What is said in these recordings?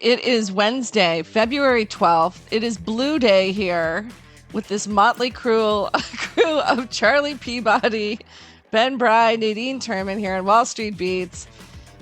It is Wednesday, February 12th. It is Blue Day here with this motley crew of Charlie Peabody, Ben Bry, Nadine Turman here on Wall Street Beats.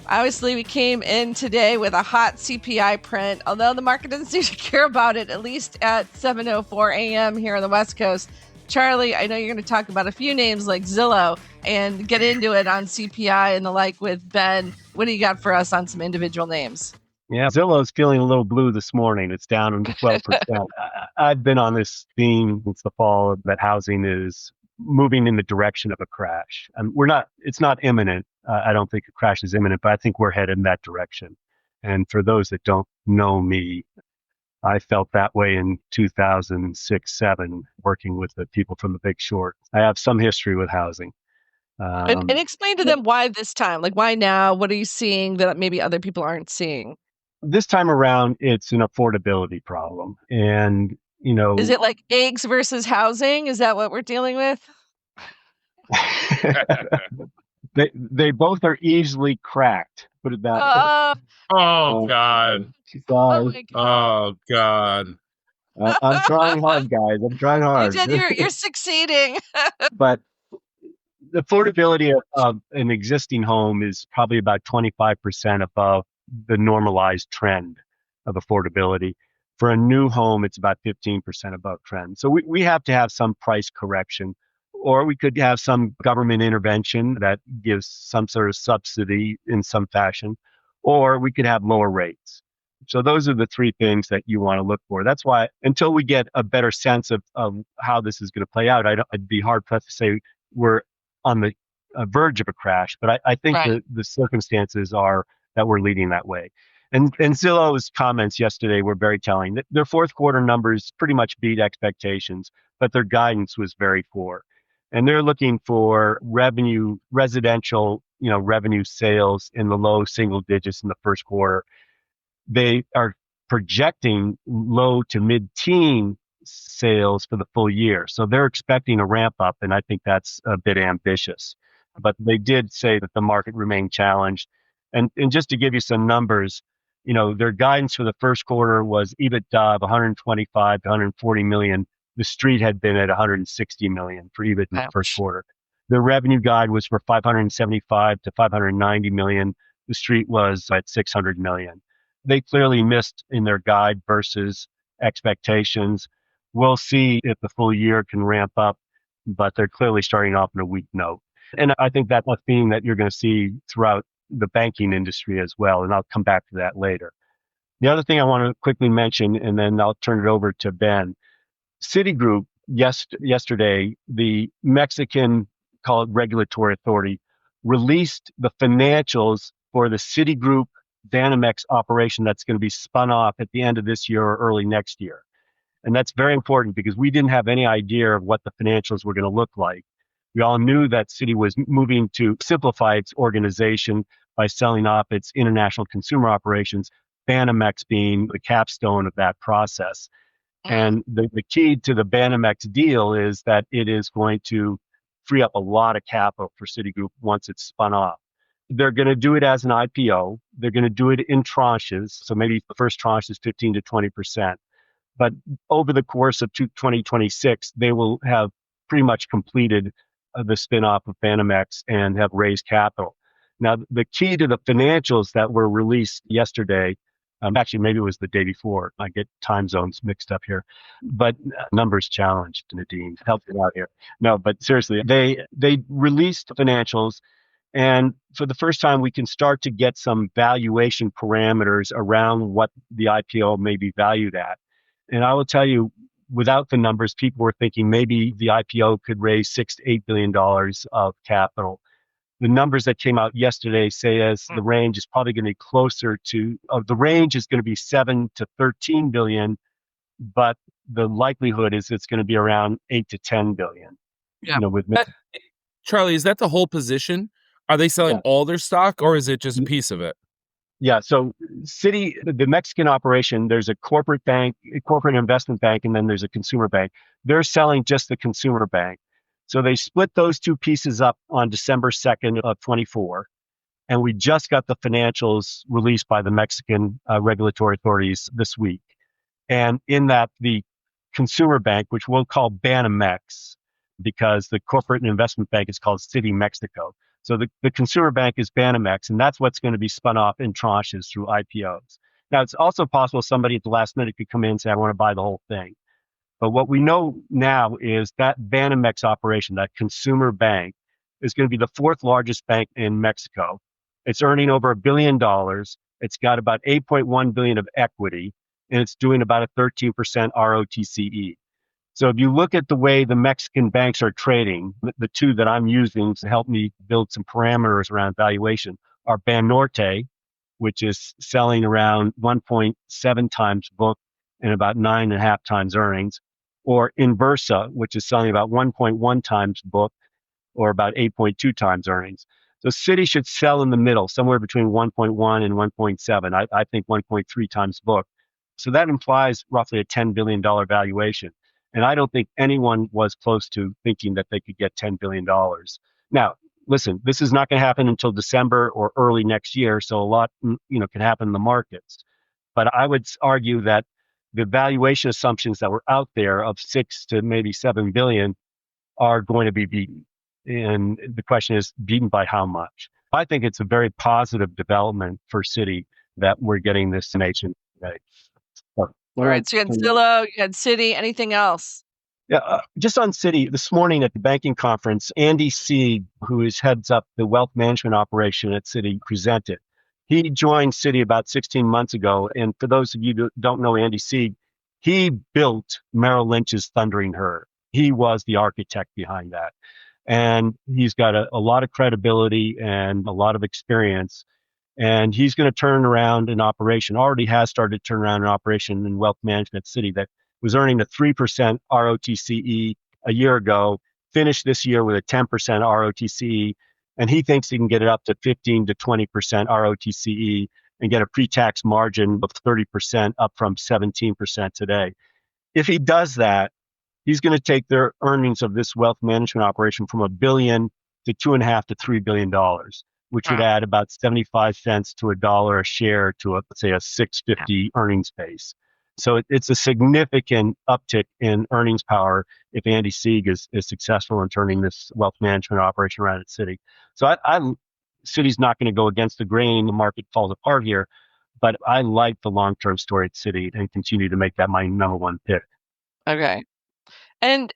Obviously, we came in today with a hot CPI print, although the market doesn't seem to care about it, at least at 7:04 a.m. here on the West Coast. Charlie, I know you're going to talk about a few names like Zillow and get into it on CPI and the like with Ben. What do you got for us on some individual names? Yeah, Zillow's feeling a little blue this morning. It's down 12%. I've been on this theme since the fall that housing is moving in the direction of a crash. And it's not imminent. I don't think a crash is imminent, but I think we're headed in that direction. And for those that don't know me, I felt that way in 2006-07, working with the people from The Big Short. I have some history with housing. And explain to them why this time, like why now? What are you seeing that maybe other people aren't seeing? This time around, it's an affordability problem. And, Is it like eggs versus housing? Is that what we're dealing with? they both are easily cracked. Put it that way. Oh God. Sorry. Oh God. I'm trying hard, guys. I'm trying hard. You're succeeding. But the affordability of an existing home is probably about 25% above the normalized trend of affordability. For a new home, it's about 15% above trend. So we have to have some price correction, or we could have some government intervention that gives some sort of subsidy in some fashion, or we could have lower rates. So those are the three things that you want to look for. That's why until we get a better sense of how this is going to play out, I'd be hard pressed to say we're on the verge of a crash. But I think Right. the circumstances are that we're leading that way. And Zillow's comments yesterday were very telling. Their fourth quarter numbers pretty much beat expectations, but their guidance was very poor. And they're looking for residential revenue sales in the low single digits in the first quarter. They are projecting low to mid-teen sales for the full year. So they're expecting a ramp up, and I think that's a bit ambitious. But they did say that the market remained challenged. And just to give you some numbers, their guidance for the first quarter was EBITDA of 125 to 140 million. The street had been at 160 million for EBIT in the first quarter. The revenue guide was for 575 to 590 million. The street was at 600 million. They clearly missed in their guide versus expectations. We'll see if the full year can ramp up, but they're clearly starting off on a weak note. And I think that's a theme that you're going to see throughout the banking industry as well, and I'll come back to that later. The other thing I want to quickly mention, and then I'll turn it over to Ben. Citigroup, yesterday, the Mexican, call it regulatory authority, released the financials for the Citigroup Banamex operation that's going to be spun off at the end of this year or early next year. And that's very important because we didn't have any idea of what the financials were going to look like. We all knew that Citi was moving to simplify its organization by selling off its international consumer operations, Banamex being the capstone of that process. And the key to the Banamex deal is that it is going to free up a lot of capital for Citigroup once it's spun off. They're going to do it as an IPO. They're going to do it in tranches. So maybe the first tranche is 15 to 20%. But over the course of 2026, they will have pretty much completed the spin-off of Banamex and have raised capital. Now, the key to the financials that were released yesterday, actually, maybe it was the day before. I get time zones mixed up here, but numbers challenged, Nadine. Help me out here. No, but seriously, they released financials, and for the first time, we can start to get some valuation parameters around what the IPO may be valued at. And I will tell you, without the numbers, people were thinking maybe the IPO could raise $6 to $8 billion of capital. The numbers that came out yesterday say as the range is probably going to be closer to, the range is going to be 7 to 13 billion, but the likelihood is it's going to be around 8 to 10 billion. Yeah. Charlie, is that the whole position? Are they selling all their stock, or is it just a piece of it? Yeah, so Citi, the Mexican operation, there's a corporate bank, a corporate investment bank, and then there's a consumer bank. They're selling just the consumer bank. So they split those two pieces up on December 2nd of 24. And we just got the financials released by the Mexican regulatory authorities this week. And in that, the consumer bank, which we'll call Banamex, because the corporate and investment bank is called Citi Mexico. So the consumer bank is Banamex, and that's what's going to be spun off in tranches through IPOs. Now, it's also possible somebody at the last minute could come in and say, I want to buy the whole thing. But what we know now is that Banamex operation, that consumer bank, is going to be the fourth largest bank in Mexico. It's earning over $1 billion. It's got about 8.1 billion of equity, and it's doing about a 13% ROTCE. So if you look at the way the Mexican banks are trading, the two that I'm using to help me build some parameters around valuation are Banorte, which is selling around 1.7 times book and about 9.5 times earnings, or Inversa, which is selling about 1.1 times book or about 8.2 times earnings. So Citi should sell in the middle, somewhere between 1.1 and 1.7. I think 1.3 times book. So that implies roughly a $10 billion valuation. And I don't think anyone was close to thinking that they could get $10 billion. Now, listen, this is not going to happen until December or early next year. So a lot, can happen in the markets. But I would argue that the valuation assumptions that were out there of 6 to maybe 7 billion are going to be beaten. And the question is, beaten by how much? I think it's a very positive development for Citi that we're getting this information today. All right. So you had Zillow, you had Citi, anything else? Yeah, just on Citi, this morning at the banking conference, Andy Sieg, who heads up the wealth management operation at Citi, presented. He joined Citi about 16 months ago. And for those of you who don't know Andy Sieg, he built Merrill Lynch's Thundering Herd. He was the architect behind that. And he's got a lot of credibility and a lot of experience. And he's going to turn around an operation, already has started to turn around an operation in wealth management at Citi that was earning a 3% ROTCE a year ago, finished this year with a 10% ROTCE, and he thinks he can get it up to 15 to 20% ROTCE and get a pre-tax margin of 30% up from 17% today. If he does that, he's going to take their earnings of this wealth management operation from $1 billion to $2.5 to $3 billion, which would add about 75 cents to $1 a share to let's say a 650 earnings base. So it's a significant uptick in earnings power if Andy Sieg is successful in turning this wealth management operation around at Citi. So Citi's not going to go against the grain. The market falls apart here, but I like the long-term story at Citi and continue to make that my number one pick. Okay. And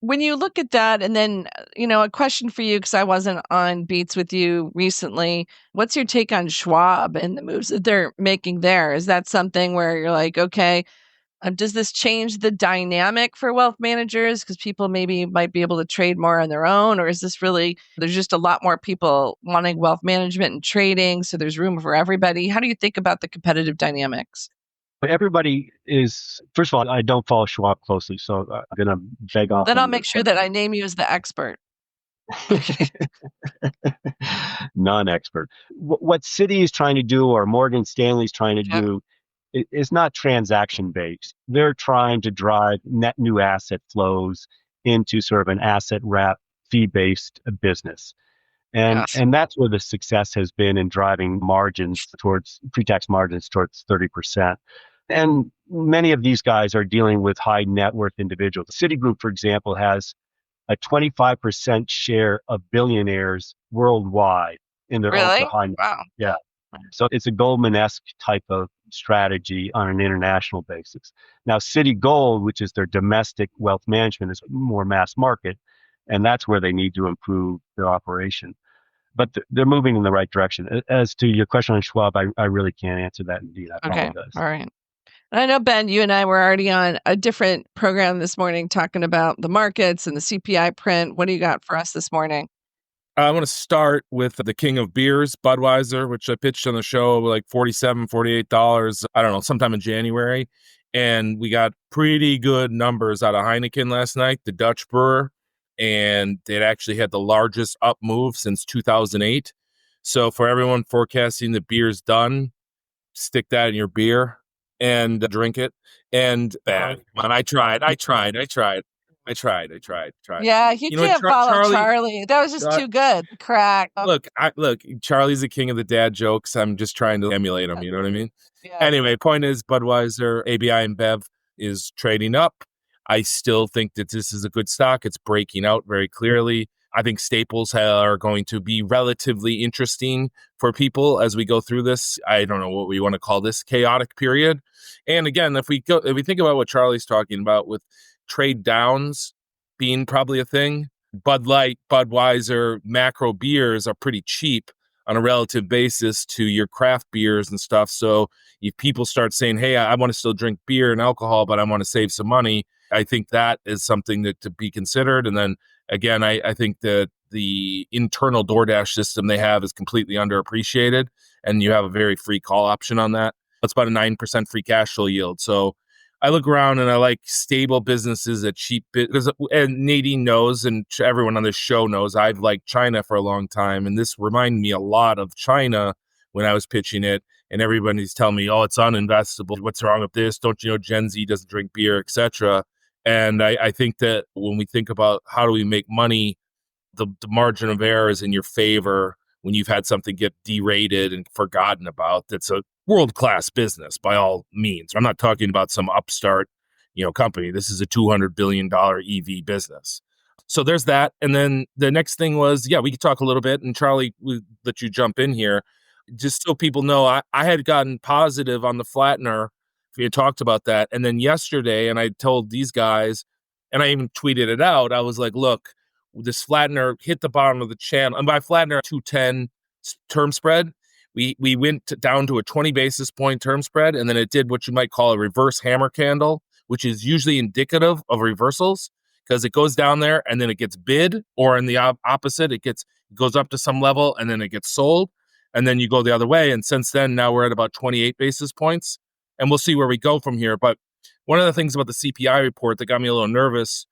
when you look at that, and then, a question for you, because I wasn't on Beats with you recently. What's your take on Schwab and the moves that they're making there? Is that something where you're like, okay, does this change the dynamic for wealth managers? Because people maybe might be able to trade more on their own, or is this really, there's just a lot more people wanting wealth management and trading, so there's room for everybody? How do you think about the competitive dynamics? Everybody is, first of all, I don't follow Schwab closely, so I'm going to beg off. Then I'll make sure that I name you as the expert. Non-expert. What Citi is trying to do, or Morgan Stanley is trying to do, is not transaction-based. They're trying to drive net new asset flows into sort of an asset wrap, fee-based business. And that's where the success has been in driving margins towards pre-tax margins towards 30%. And many of these guys are dealing with high net worth individuals. Citigroup, for example, has a 25% share of billionaires worldwide in their ultra high net. Wow. Yeah. So it's a Goldman-esque type of strategy on an international basis. Now, Citigold, which is their domestic wealth management, is more mass market, and that's where they need to improve their operation. But they're moving in the right direction. As to your question on Schwab, I really can't answer that indeed. I apologize. All right. I know, Ben, you and I were already on a different program this morning talking about the markets and the CPI print. What do you got for us this morning? I want to start with the king of beers, Budweiser, which I pitched on the show like $47, $48, I don't know, sometime in January. And we got pretty good numbers out of Heineken last night, the Dutch brewer. And it actually had the largest up move since 2008. So for everyone forecasting the beer's done, stick that in your beer and drink it. And bad. And I tried. I tried. Yeah, you You know what, can't follow Charlie? Charlie. That was just Uh, too good. Crack. look. Charlie's the king of the dad jokes. I'm just trying to emulate him. You know what I mean? Yeah. Anyway, point is, Budweiser, ABI, and Bev is trading up. I still think that this is a good stock. It's breaking out very clearly. I think staples are going to be relatively interesting for people as we go through this. I don't know what we want to call this chaotic period. And again, if we think about what Charlie's talking about with trade downs being probably a thing, Bud Light, Budweiser, macro beers are pretty cheap on a relative basis to your craft beers and stuff. So if people start saying, hey, I want to still drink beer and alcohol, but I want to save some money, I think that is something that to be considered. And then again, I think that the internal DoorDash system they have is completely underappreciated, and you have a very free call option on that. That's about a 9% free cash flow yield. So I look around and I like stable businesses at cheap because and Nadine knows, and everyone on this show knows, I've liked China for a long time, and this reminded me a lot of China when I was pitching it. And everybody's telling me, "Oh, it's uninvestable. What's wrong with this? Don't you know Gen Z doesn't drink beer, etc." And I think that when we think about how do we make money, the margin of error is in your favor when you've had something get derated and forgotten about. That's a world-class business by all means. I'm not talking about some upstart, company. This is a $200 billion EV business. So there's that. And then the next thing was, we could talk a little bit, and Charlie, we'll let you jump in here. Just so people know, I had gotten positive on the flattener. We had talked about that. And then yesterday, and I told these guys, and I even tweeted it out, I was like, look, this flattener hit the bottom of the channel. And by flattener, 210 term spread, we went down to a 20 basis point term spread, and then it did what you might call a reverse hammer candle, which is usually indicative of reversals because it goes down there and then it gets bid, or in the opposite, it goes up to some level and then it gets sold, and then you go the other way. And since then, now we're at about 28 basis points, and we'll see where we go from here. But one of the things about the CPI report that got me a little nervous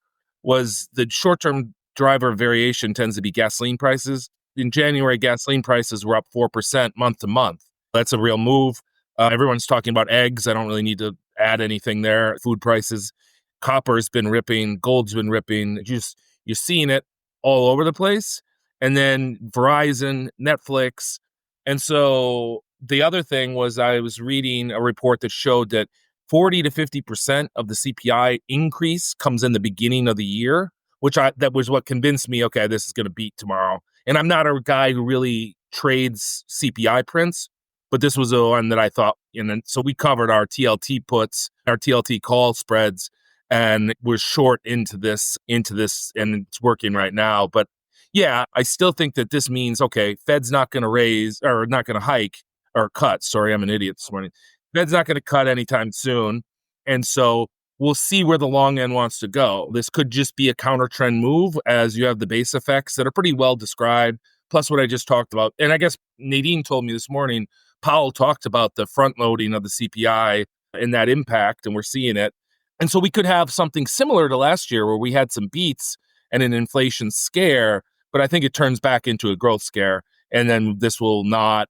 was the short-term driver of variation tends to be gasoline prices. In January, gasoline prices were up 4% month to month. That's a real move. Everyone's talking about eggs. I don't really need to add anything there. Food prices, copper's been ripping, gold's been ripping. You're seeing it all over the place. And then Verizon, Netflix. And so the other thing was I was reading a report that showed that 40 to 50% of the CPI increase comes in the beginning of the year, that was what convinced me, okay, this is going to beat tomorrow. And I'm not a guy who really trades CPI prints, but this was the one that I thought, and then so we covered our TLT puts, our TLT call spreads, and we're short into this, and it's working right now. But yeah, I still think that this means, okay, Fed's not going to raise or not going to hike or cut. Sorry, I'm an idiot this morning. Fed's not going to cut anytime soon. And so we'll see where the long end wants to go. This could just be a counter trend move as you have the base effects that are pretty well described, plus what I just talked about. And I guess Nadine told me this morning, Powell talked about the front loading of the CPI and that impact, and we're seeing it. And so we could have something similar to last year where we had some beats and an inflation scare, but I think it turns back into a growth scare. And then this will not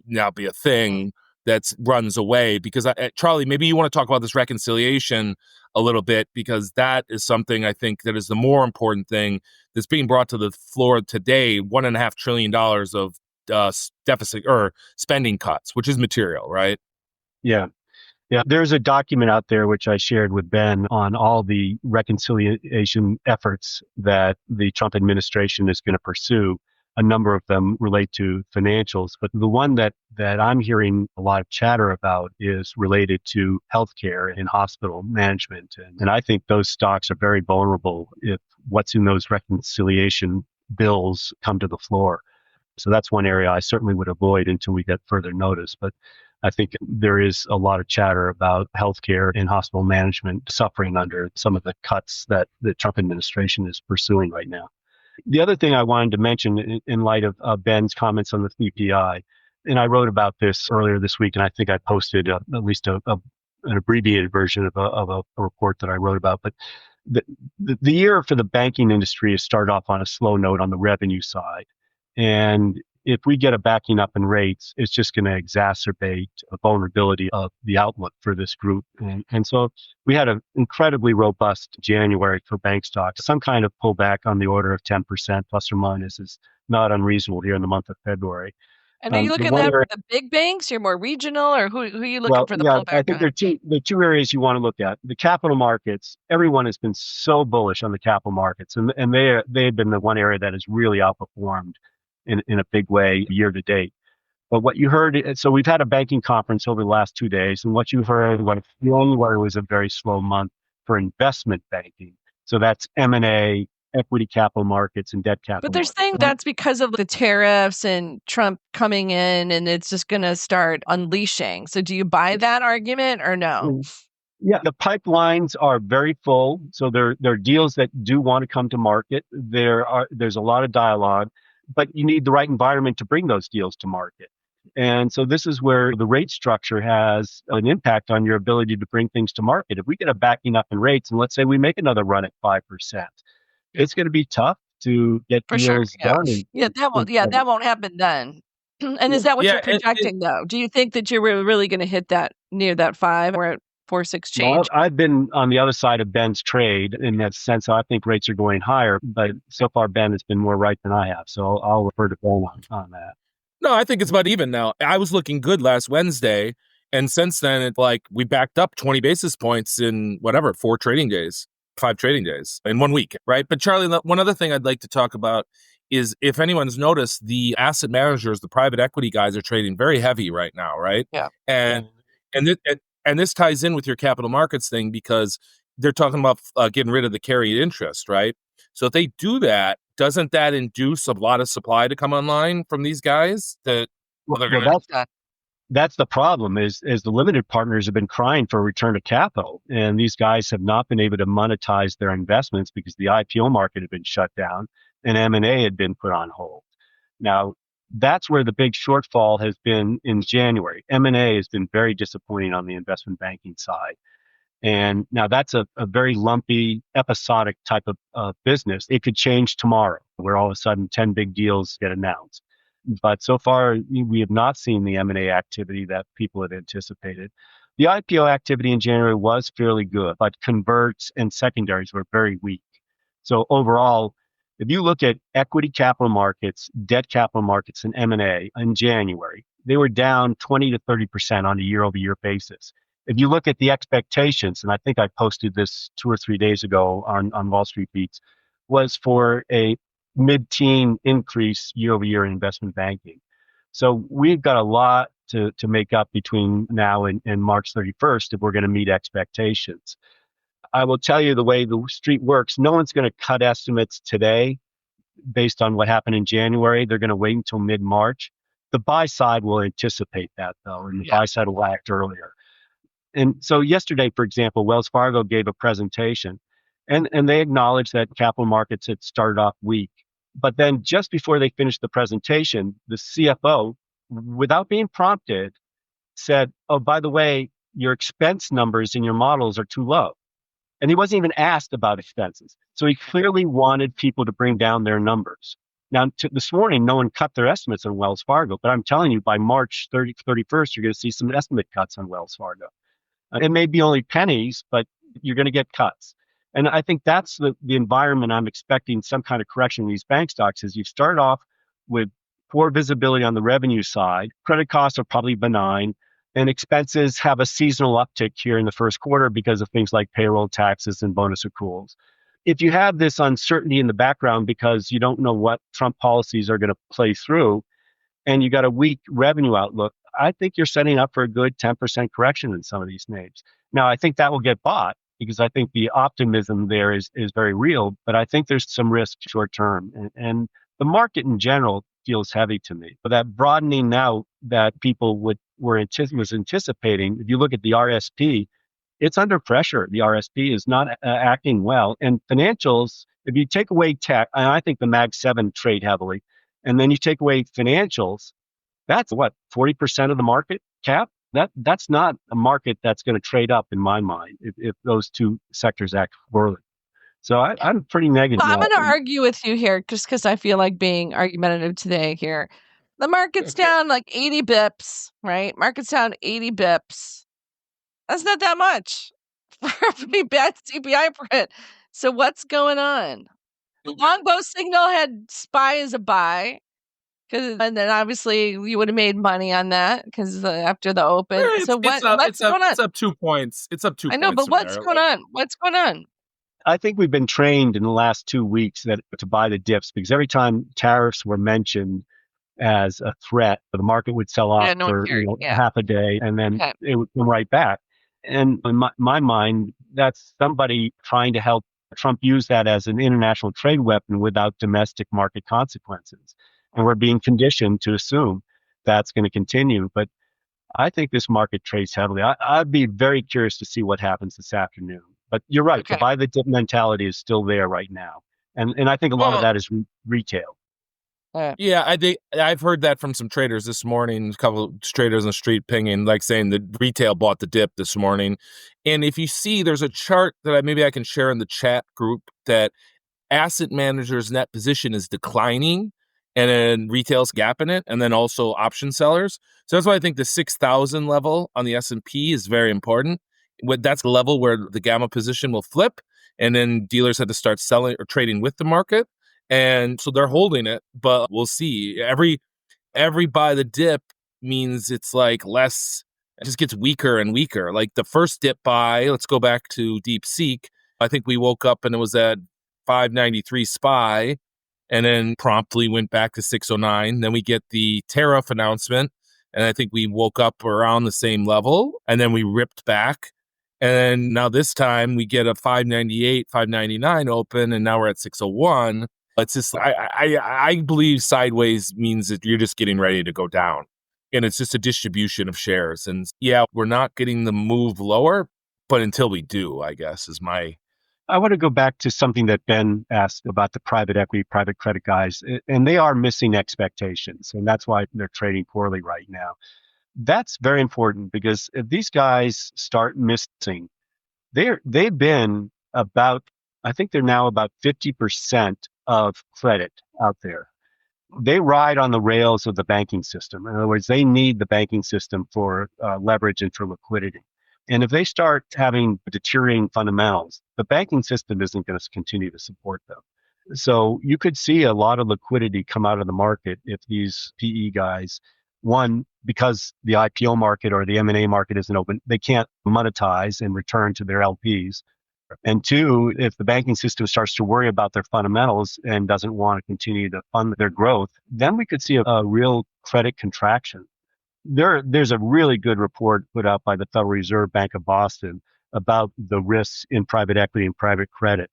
now be a thing that runs away, because Charlie, maybe you want to talk about this reconciliation a little bit, because that is something I think that is the more important thing that's being brought to the floor today. $1.5 trillion of deficit or spending cuts, which is material, right? Yeah. There's a document out there which I shared with Ben on all the reconciliation efforts that the Trump administration is going to pursue. A number of them relate to financials, but the one that I'm hearing a lot of chatter about is related to healthcare and hospital management. And I think those stocks are very vulnerable if what's in those reconciliation bills come to the floor. So that's one area I certainly would avoid until we get further notice. But I think there is a lot of chatter about healthcare and hospital management suffering under some of the cuts that the Trump administration is pursuing right now. The other thing I wanted to mention in light of Ben's comments on the CPI, and I wrote about this earlier this week, and I think I posted at least an abbreviated version of a report that I wrote about. But the year for the banking industry has started off on a slow note on the revenue side. And if we get a backing up in rates, it's just going to exacerbate the vulnerability of the outlook for this group. And so we had an incredibly robust January for bank stocks. Some kind of pullback on the order of 10% plus or minus is not unreasonable here in the month of February. And are you The looking one at area, for the big banks? You're more regional, or who are you looking well, for the yeah, I pullback think on? there are two areas you want to look at. The capital markets, everyone has been so bullish on the capital markets, and they've been the one area that has really outperformed in a big way year to date. But what you heard, so we've had a banking conference over the last 2 days, and what you heard was January was a very slow month for investment banking. So that's M&A, equity capital markets, and debt But capital they're saying markets. that's because of the tariffs and Trump coming in, and it's just going to start unleashing. So do you buy that argument or no? Yeah, the pipelines are very full. So there are deals that do want to come to market. There's a lot of dialogue, but you need the right environment to bring those deals to market. And so this is where the rate structure has an impact on your ability to bring things to market. If we get a backing up in rates, and let's say we make another run at 5%, it's going to be tough to get For sure. deals Yeah. done. That won't happen then. And is that what Yeah, you're projecting though? Do you think that you're really going to hit that near that 5 or at 4.6 Well, change? I've been on the other side of Ben's trade in that sense. I think rates are going higher, but so far Ben has been more right than I have. So I'll refer to Ben on that. No, I think it's about even now. I was looking good last Wednesday, and since then, it's like we backed up 20 basis points in whatever, 5 trading days in 1 week, right? But Charlie, one other thing I'd like to talk about is if anyone's noticed, the asset managers, the private equity guys are trading very heavy right now, right? Yeah. And and this ties in with your capital markets thing because they're talking about getting rid of the carried interest, right? So if they do that, doesn't that induce a lot of supply to come online from these guys? That they're Well, gonna. that's the problem is the limited partners have been crying for a return to capital, and these guys have not been able to monetize their investments because the IPO market had been shut down and M&A had been put on hold. Now, that's where the big shortfall has been in January. M&A has been very disappointing on the investment banking side. And now that's a very lumpy, episodic type of business. It could change tomorrow, where all of a sudden 10 big deals get announced. But so far, we have not seen the M&A activity that people had anticipated. The IPO activity in January was fairly good, but converts and secondaries were very weak. So overall, if you look at equity capital markets, debt capital markets, and M&A in January, they were down 20 to 30% on a year-over-year basis. If you look at the expectations, and I think I posted this 2 or 3 days ago on Wall Street Beats, was for a mid-teen increase year over year in investment banking. So we've got a lot to make up between now and March 31st if we're going to meet expectations. I will tell you the way the street works, no one's going to cut estimates today based on what happened in January. They're going to wait until mid-March. The buy side will anticipate that, though, and the buy side will act earlier. And so yesterday, for example, Wells Fargo gave a presentation, and they acknowledged that capital markets had started off weak. But then just before they finished the presentation, the CFO, without being prompted, said, oh, by the way, your expense numbers in your models are too low. And he wasn't even asked about expenses. So he clearly wanted people to bring down their numbers. Now, this morning, no one cut their estimates on Wells Fargo, but I'm telling you, by March 31st, you're going to see some estimate cuts on Wells Fargo. It may be only pennies, but you're going to get cuts. And I think that's the environment I'm expecting some kind of correction in these bank stocks is you start off with poor visibility on the revenue side. Credit costs are probably benign, and expenses have a seasonal uptick here in the first quarter because of things like payroll taxes and bonus accruals. If you have this uncertainty in the background because you don't know what Trump policies are going to play through, and you got a weak revenue outlook, I think you're setting up for a good 10% correction in some of these names. Now, I think that will get bought because I think the optimism there is very real, but I think there's some risk short term. And the market in general feels heavy to me. But that broadening now that people was anticipating, if you look at the RSP, it's under pressure. The RSP is not acting well. And financials, if you take away tech, and I think the Mag 7 trade heavily, and then you take away financials, that's what, 40% of the market cap? That's not a market that's going to trade up in my mind if those two sectors act poorly. So I'm pretty negative. Well, I'm going to argue with you here just because I feel like being argumentative today here. The market's down like 80 bips, right? Market's down 80 bips. That's not that much for a pretty bad CPI print. So what's going on? The longbow signal had SPY as a buy, and then obviously you would have made money on that because after the open. So It's what's going on? It's up 2 points. It's up 2 I know, points but from what's there. going on? What's going on? I think we've been trained in the last 2 weeks that to buy the dips because every time tariffs were mentioned as a threat, the market would sell off Yeah, no one for cared. Yeah. half a day and then Okay. it would come right back. And in my mind, that's somebody trying to help Trump use that as an international trade weapon without domestic market consequences. And we're being conditioned to assume that's going to continue. But I think this market trades heavily. I'd be very curious to see what happens this afternoon. But you're right. The Okay. buy the dip mentality is still there right now. And I think a lot of that is retail. Yeah, I've heard that from some traders this morning. A couple of traders on the street pinging, like saying the retail bought the dip this morning. And if you see, there's a chart that maybe I can share in the chat group that asset managers' net position is declining, and then retail's gapping it, and then also option sellers. So that's why I think the 6,000 level on the S&P is very important. That's the level where the gamma position will flip, and then dealers have to start selling or trading with the market. And so they're holding it, but we'll see. Every buy the dip means it's like less, it just gets weaker and weaker. Like the first dip buy, let's go back to DeepSeek. I think we woke up and it was at 593 SPY and then promptly went back to 609. Then we get the tariff announcement, and I think we woke up around the same level, and then we ripped back. And now this time we get a 598, 599 open, and now we're at 601. It's just, I believe sideways means that you're just getting ready to go down. And it's just a distribution of shares. And yeah, we're not getting the move lower, but until we do, I guess, is my... I want to go back to something that Ben asked about the private equity, private credit guys, and they are missing expectations. And that's why they're trading poorly right now. That's very important because if these guys start missing, they've been about, I think they're now about 50% of credit out there. They ride on the rails of the banking system. In other words, they need the banking system for leverage and for liquidity. And if they start having deteriorating fundamentals, the banking system isn't going to continue to support them. So you could see a lot of liquidity come out of the market if these PE guys, one, because the IPO market or the M&A market isn't open, they can't monetize and return to their LPs. And two, if the banking system starts to worry about their fundamentals and doesn't want to continue to fund their growth, then we could see a real credit contraction. There's a really good report put out by the Federal Reserve Bank of Boston about the risks in private equity and private credit.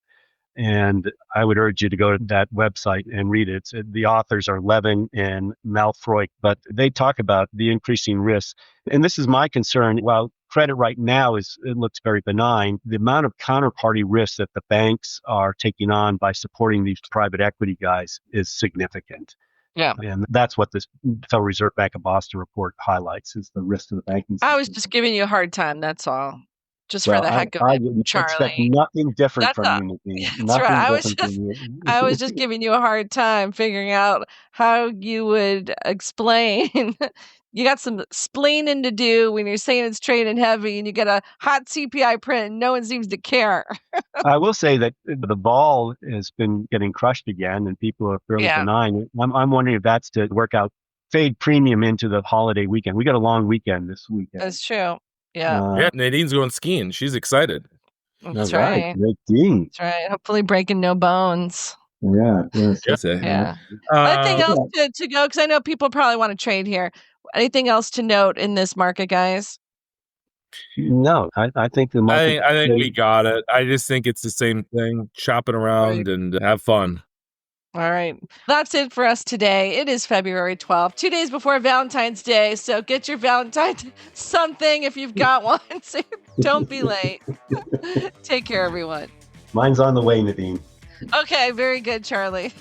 And I would urge you to go to that website and read it. The authors are Levin and Malfroy, but they talk about the increasing risks. And this is my concern. While credit right now it looks very benign, the amount of counterparty risk that the banks are taking on by supporting these private equity guys is significant. Yeah. And that's what this Federal Reserve Bank of Boston report highlights is the risk to the banking system. I was just giving you a hard time. That's all. Just for the heck of I it, would expect Charlie. nothing different That's from you, Nadine. That's Nothing right. different from you. I was just giving you a hard time figuring out how you would explain. You got some splaining to do when you're saying it's trading heavy and you get a hot CPI print and no one seems to care. I will say that the vol has been getting crushed again and people are fairly benign. I'm wondering if that's to work out fade premium into the holiday weekend. We got a long weekend this weekend. That's true. Yeah. Yeah, Nadine's going skiing. She's excited. That's right. Nadine. That's right. Hopefully breaking no bones. Yeah. Yeah. Anything else to go? Because I know people probably want to trade here. Anything else to note in this market, guys? No, I think the market. I think we got it. I just think it's the same thing. Shop it around and have fun. All right. That's it for us today. It is February 12th, 2 days before Valentine's Day. So get your Valentine's something if you've got one. So don't be late. Take care, everyone. Mine's on the way, Nadine. Okay. Very good, Charlie.